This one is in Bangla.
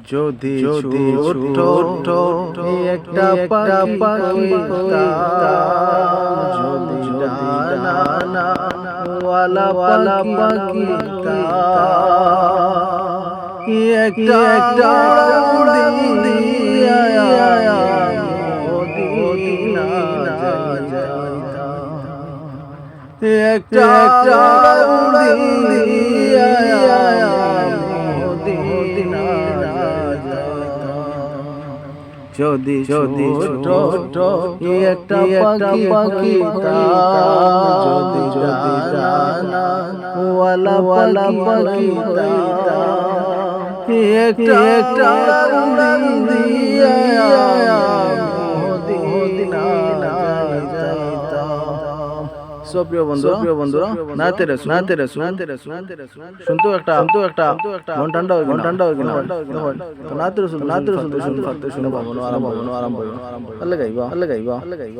যদি যদি ছোট একটা পাখি যদি ডানা ওয়ালা পাখি একটা একটা উড়ি মদিনা যাইতা একটা একটা উড়ি মদিনা যাইতা যদি যদি ছোট একটা পাখি যদি যদি ডানা ওয়ালা পাখি একটা একটা উড়ি মদিনা যাইতা। প্রিয় বন্ধুরা নাতে রেসু শুনতো একটা ঘন্টাটা হয়ে গেল নাতে রেসু শুনতে পাবো আরাম আল্লাহ গাইবা